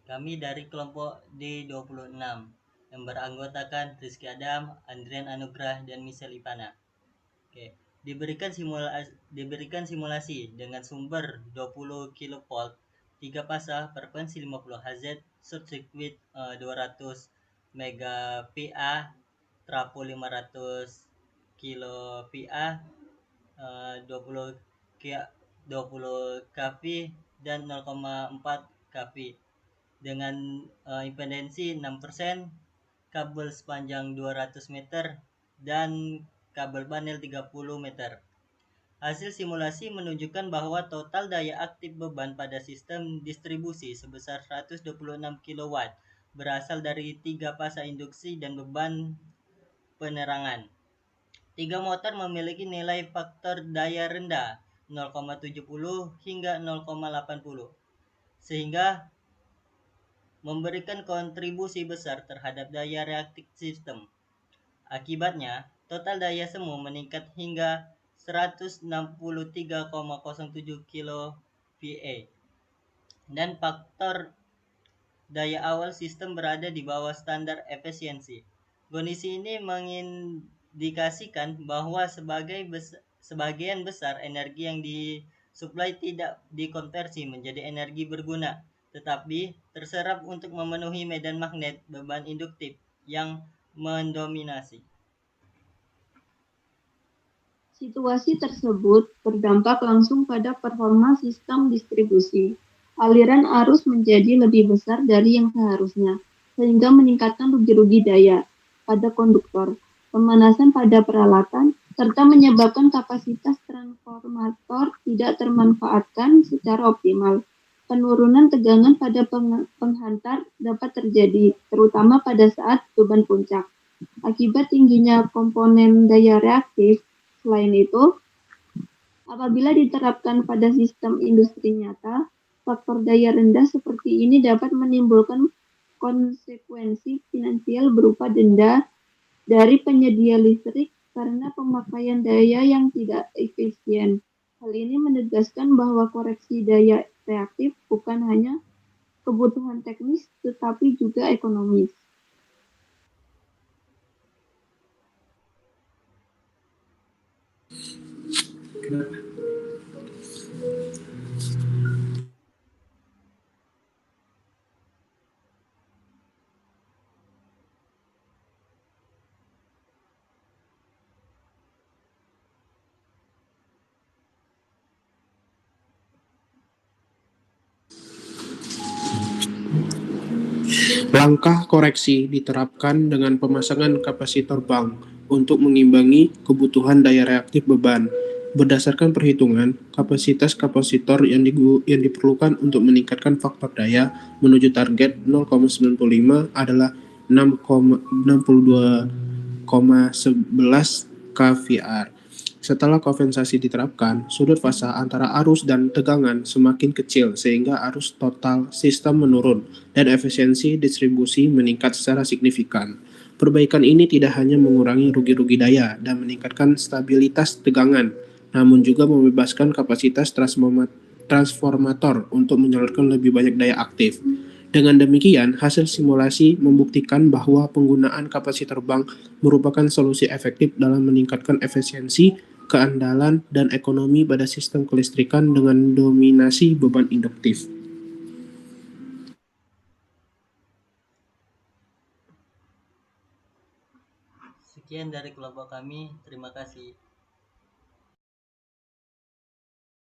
Kami dari kelompok D26 yang beranggotakan Rizky Adam, Andrian Anugrah, dan Michelle Ipana. Oke. Diberikan simulasi dengan sumber 20 kV, 3 pasah, frekuensi 50 Hz, short circuit 200 MPa, trafo 500 kPa, 20 kV dan 0,4 kV dengan impedensi 6%, kabel sepanjang 200 meter dan kabel panel 30 meter. Hasil simulasi menunjukkan bahwa total daya aktif beban pada sistem distribusi sebesar 126 kW berasal dari 3 pasang induksi dan beban penerangan. 3 motor memiliki nilai faktor daya rendah 0,70 hingga 0,80 sehingga memberikan kontribusi besar terhadap daya reaktif sistem. Akibatnya, total daya semu meningkat hingga 163,07 kVA dan faktor daya awal sistem berada di bawah standar efisiensi. Kondisi ini mengindikasikan bahwa sebagian besar energi yang disuplai tidak dikonversi menjadi energi berguna, tetapi terserap untuk memenuhi medan magnet beban induktif yang mendominasi. Situasi tersebut berdampak langsung pada performa sistem distribusi. Aliran arus menjadi lebih besar dari yang seharusnya, sehingga meningkatkan rugi-rugi daya pada konduktor, pemanasan pada peralatan, serta menyebabkan kapasitas transformator tidak termanfaatkan secara optimal. Penurunan tegangan pada penghantar dapat terjadi, terutama pada saat beban puncak. Akibat tingginya komponen daya reaktif, selain itu, apabila diterapkan pada sistem industri nyata, faktor daya rendah seperti ini dapat menimbulkan konsekuensi finansial berupa denda dari penyedia listrik karena pemakaian daya yang tidak efisien. Hal ini menegaskan bahwa koreksi daya reaktif bukan hanya kebutuhan teknis tetapi juga ekonomis. Langkah koreksi diterapkan dengan pemasangan kapasitor bank untuk mengimbangi kebutuhan daya reaktif beban. Berdasarkan perhitungan, kapasitas kapasitor yang diperlukan untuk meningkatkan faktor daya menuju target 0,95 adalah 6,62,11 kVAR. Setelah kompensasi diterapkan, sudut fasa antara arus dan tegangan semakin kecil sehingga arus total sistem menurun dan efisiensi distribusi meningkat secara signifikan. Perbaikan ini tidak hanya mengurangi rugi-rugi daya dan meningkatkan stabilitas tegangan, namun juga membebaskan kapasitas transformator untuk menyalurkan lebih banyak daya aktif. Dengan demikian, hasil simulasi membuktikan bahwa penggunaan kapasitor bank merupakan solusi efektif dalam meningkatkan efisiensi, keandalan, dan ekonomi pada sistem kelistrikan dengan dominasi beban induktif. Sekian dari kelompok kami, terima kasih.